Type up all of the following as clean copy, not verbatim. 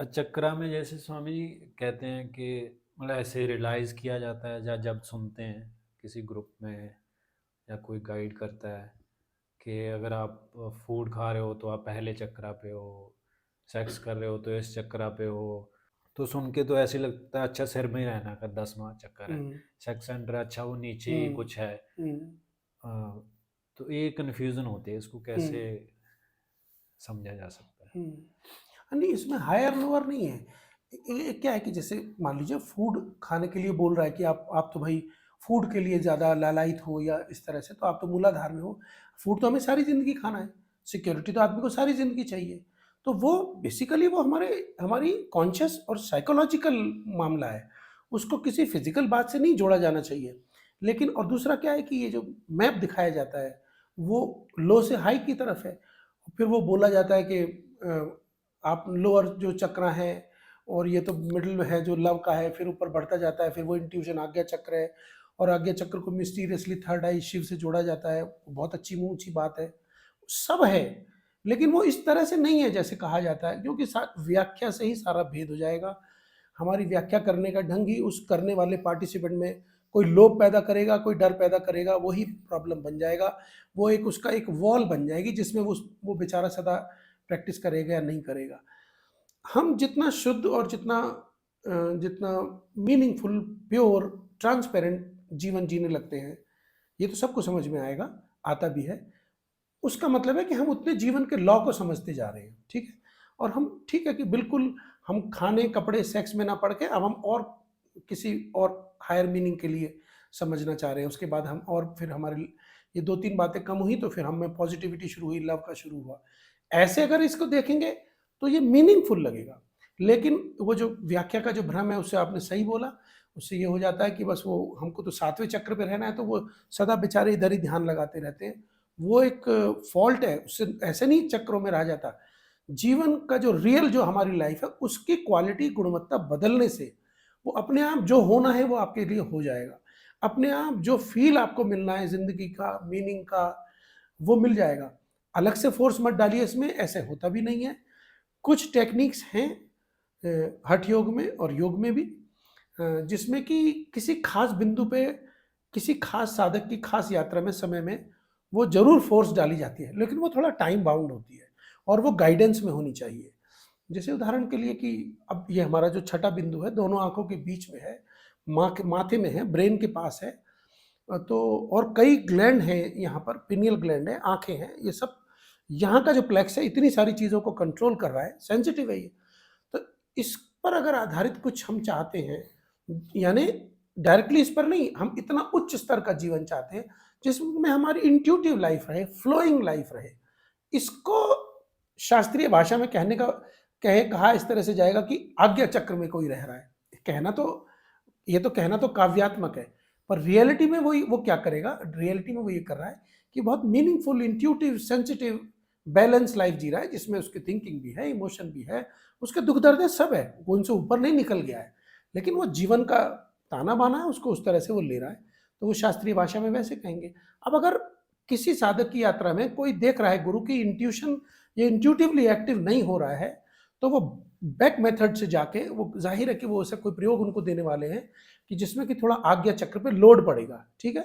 चक्रा में जैसे स्वामी जी कहते हैं कि मतलब ऐसे रियलाइज किया जाता है या जब सुनते हैं किसी ग्रुप में या कोई गाइड करता है कि अगर आप फूड खा रहे हो तो आप पहले चक्रा पे हो, सेक्स कर रहे हो तो इस चक्रा पे हो। तो सुन के तो ऐसे लगता है अच्छा सिर में ही रहना का 10वां चक्कर है, हुँ, सेक्स सेंटर अच्छा वो नीचे ही हुँ, कुछ है। हुँ, अ, तो ये कन्फ्यूज़न होती है, इसको हुँ, कैसे समझा जा सकता है? हुँ। नहीं, इसमें हायर लोअर नहीं है। ये क्या है कि जैसे मान लीजिए फूड खाने के लिए बोल रहा है कि आप तो भाई फूड के लिए ज़्यादा लालायित हो या इस तरह से, तो आप तो मूलाधार में हो। फूड तो हमें सारी ज़िंदगी खाना है, सिक्योरिटी तो आदमी को सारी ज़िंदगी चाहिए। तो वो बेसिकली वो हमारी कॉन्शियस और साइकोलॉजिकल मामला है, उसको किसी फिज़िकल बात से नहीं जोड़ा जाना चाहिए। लेकिन और दूसरा क्या है कि ये जो मैप दिखाया जाता है, वो लो से हाई की तरफ है। फिर वो बोला जाता है कि आप लोअर जो चक्र है और ये तो मिडिल में है जो लव का है, फिर ऊपर बढ़ता जाता है, फिर वो इंट्यूशन आज्ञा चक्र है। और आज्ञा चक्र को मिस्टीरियसली थर्ड आई शिव से जोड़ा जाता है, बहुत अच्छी मुंह ऊंची बात है, सब है। लेकिन वो इस तरह से नहीं है जैसे कहा जाता है, क्योंकि व्याख्या से ही सारा भेद हो जाएगा। हमारी व्याख्या करने का ढंग ही उस करने वाले पार्टिसिपेंट में कोई लोभ पैदा करेगा, कोई डर पैदा करेगा, वही प्रॉब्लम बन जाएगा। वो एक उसका एक वॉल बन जाएगी जिसमें वो बेचारा सदा प्रैक्टिस करेगा या नहीं करेगा। हम जितना शुद्ध और जितना मीनिंगफुल, प्योर, ट्रांसपेरेंट जीवन जीने लगते हैं, ये तो सबको समझ में आएगा, आता भी है। उसका मतलब है कि हम उतने जीवन के लॉ को समझते जा रहे हैं, ठीक है। और हम ठीक है कि बिल्कुल हम खाने कपड़े सेक्स में ना पड़ के अब हम और किसी और हायर मीनिंग के लिए समझना चाह रहे हैं। उसके बाद हम और फिर हमारे ये दो तीन बातें कम हुई तो फिर हम में पॉजिटिविटी शुरू हुई, लव का शुरू हुआ। ऐसे अगर इसको देखेंगे तो ये मीनिंगफुल लगेगा। लेकिन वो जो व्याख्या का जो भ्रम है उससे आपने सही बोला। उससे ये हो जाता है कि बस वो हमको तो सातवें चक्र पे रहना है, तो वो सदा बेचारे इधर ही ध्यान लगाते रहते हैं। वो एक फॉल्ट है, उससे ऐसे नहीं चक्रों में रह जाता। जीवन का जो रियल जो हमारी लाइफ है उसकी क्वालिटी गुणवत्ता बदलने से वो अपने आप जो होना है वो आपके लिए हो जाएगा। अपने आप जो फील आपको मिलना है जिंदगी का मीनिंग का, वो मिल जाएगा। अलग से फोर्स मत डालिए इसमें, ऐसे होता भी नहीं है। कुछ टेक्निक्स हैं हठ योग में और योग में भी, जिसमें कि किसी खास बिंदु पे किसी खास साधक की खास यात्रा में समय में वो जरूर फोर्स डाली जाती है, लेकिन वो थोड़ा टाइम बाउंड होती है और वो गाइडेंस में होनी चाहिए। जैसे उदाहरण के लिए कि अब ये हमारा जो छठा बिंदु है दोनों आंखों के बीच में है, माथे में है, ब्रेन के पास है। तो और कई ग्लैंड हैं यहाँ पर, पिनियल ग्लैंड है, आंखें हैं, ये सब यहाँ का जो प्लेक्स है इतनी सारी चीज़ों को कंट्रोल कर रहा है, सेंसिटिव है ये। तो इस पर अगर आधारित कुछ हम चाहते हैं, यानी डायरेक्टली इस पर नहीं, हम इतना उच्च स्तर का जीवन चाहते हैं जिसमें हमारी इंट्यूटिव लाइफ रहे, फ्लोइंग लाइफ रहे। इसको शास्त्रीय भाषा में कहने का कहा इस तरह से जाएगा कि आज्ञा चक्र में कोई रह रहा है। कहना तो ये तो कहना तो काव्यात्मक है, पर रियलिटी में वो क्या करेगा, रियलिटी में वो ये कर रहा है कि बहुत meaningful, intuitive, sensitive, balance life जी रहा है, जिसमें उसकी थिंकिंग भी है, इमोशन भी है, उसके दुख दर्द है, सब है, वो उनसे ऊपर नहीं निकल गया है। लेकिन वो जीवन का ताना बाना है, उसको उस तरह से वो ले रहा है। तो वो शास्त्रीय भाषा में वैसे कहेंगे। अब अगर किसी साधक की यात्रा में कोई देख रहा है गुरु की इंट्यूशन ये इंट्यूटिवली एक्टिव नहीं हो रहा है, तो वो बैक मेथड से जाके, वो जाहिर है कि वो ऐसा कोई प्रयोग उनको देने वाले हैं कि जिसमें कि थोड़ा आज्ञा चक्र पे लोड पड़ेगा, ठीक है।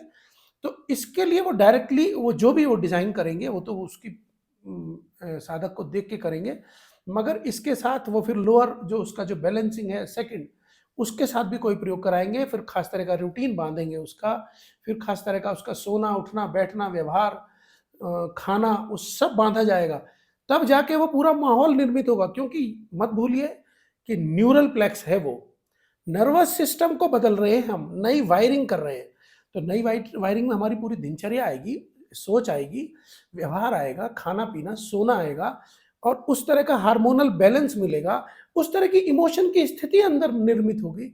तो इसके लिए वो डायरेक्टली वो जो भी वो डिजाइन करेंगे वो तो उसकी साधक को देख के करेंगे, मगर इसके साथ वो फिर लोअर जो उसका जो बैलेंसिंग है सेकंड, उसके साथ भी कोई प्रयोग कराएंगे, फिर खास तरह का रूटीन बांधेंगे उसका, फिर खास तरह का उसका सोना उठना बैठना व्यवहार, खाना, वो सब बांधा जाएगा। तब जाके वो पूरा माहौल निर्मित होगा, क्योंकि मत भूलिए कि न्यूरल प्लेक्स है वो, नर्वस सिस्टम को बदल रहे हैं हम, नई वायरिंग कर रहे हैं। तो नई वायरिंग में हमारी पूरी दिनचर्या आएगी, सोच आएगी, व्यवहार आएगा, खाना पीना सोना आएगा, और उस तरह का हार्मोनल बैलेंस मिलेगा, उस तरह की इमोशन की स्थिति अंदर निर्मित होगी।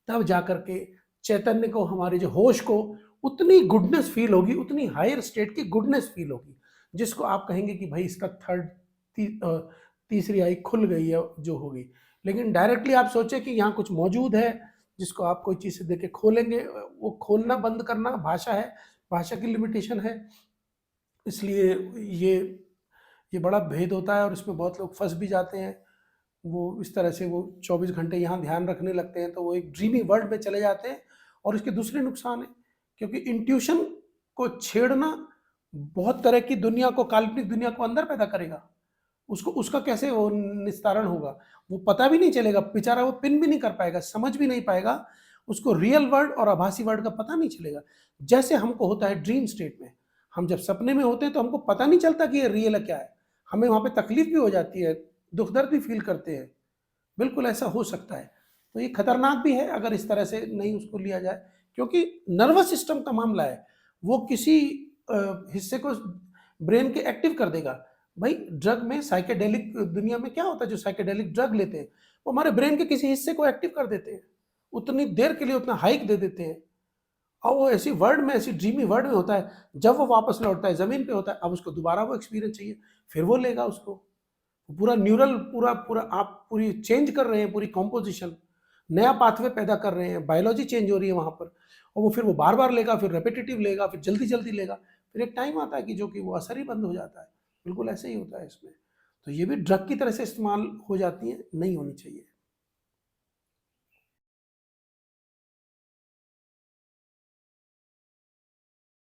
तब जाकर के चैतन्य को, हमारे जो होश को उतनी गुडनेस फील होगी, उतनी हायर स्टेट की गुडनेस फील होगी, जिसको आप कहेंगे कि भाई इसका तीसरी आई खुल गई है जो होगी। लेकिन डायरेक्टली आप सोचे कि यहाँ कुछ मौजूद है जिसको आप कोई चीज़ से देख के खोलेंगे, वो खोलना बंद करना भाषा है, भाषा की लिमिटेशन है। इसलिए ये ये बड़ा भेद होता है और इसमें बहुत लोग फंस भी जाते हैं। वो इस तरह से वो 24 घंटे यहाँ ध्यान रखने लगते हैं, तो वो एक ड्रीमी वर्ल्ड में चले जाते हैं। और इसके दूसरे नुकसान है, क्योंकि इंट्यूशन को छेड़ना बहुत तरह की दुनिया को, काल्पनिक दुनिया को अंदर पैदा करेगा। उसको उसका कैसे वो निस्तारण होगा, वो पता भी नहीं चलेगा बेचारा, वो पिन भी नहीं कर पाएगा, समझ भी नहीं पाएगा, उसको रियल वर्ल्ड और आभासी वर्ल्ड का पता नहीं चलेगा। जैसे हमको होता है ड्रीम स्टेट में, हम जब सपने में होते हैं तो हमको पता नहीं चलता कि ये रियल है क्या है, हमें वहाँ पे तकलीफ भी हो जाती है, दुख दर्द भी फील करते हैं। बिल्कुल ऐसा हो सकता है। तो ये खतरनाक भी है अगर इस तरह से नहीं उसको लिया जाए, क्योंकि नर्वस सिस्टम का मामला है, वो किसी हिस्से को ब्रेन के एक्टिव कर देगा। भाई ड्रग में, साइकेडेलिक दुनिया में क्या होता है, जो साइकेडेलिक ड्रग लेते हैं वो हमारे ब्रेन के किसी हिस्से को एक्टिव कर देते हैं, उतनी देर के लिए उतना हाइक दे देते हैं, और वो ऐसी वर्ल्ड में, ऐसी ड्रीमी वर्ल्ड में होता है, जब वो वापस लौटता है ज़मीन पे होता है, अब उसको दोबारा वो एक्सपीरियंस चाहिए, फिर वो लेगा उसको। पूरा न्यूरल, पूरा पूरा आप पूरी चेंज कर रहे हैं, पूरी कॉम्पोजिशन, नया पाथवे पैदा कर रहे हैं, बायोलॉजी चेंज हो रही है वहाँ पर, और वो फिर वो बार बार लेगा, फिर रेपिटेटिव लेगा, फिर जल्दी जल्दी लेगा, फिर एक टाइम आता है कि जो कि वो असर ही बंद हो जाता है। बिल्कुल ऐसे ही होता है इसमें। तो ये भी ड्रग की तरह से इस्तेमाल हो जाती है, नहीं होनी चाहिए।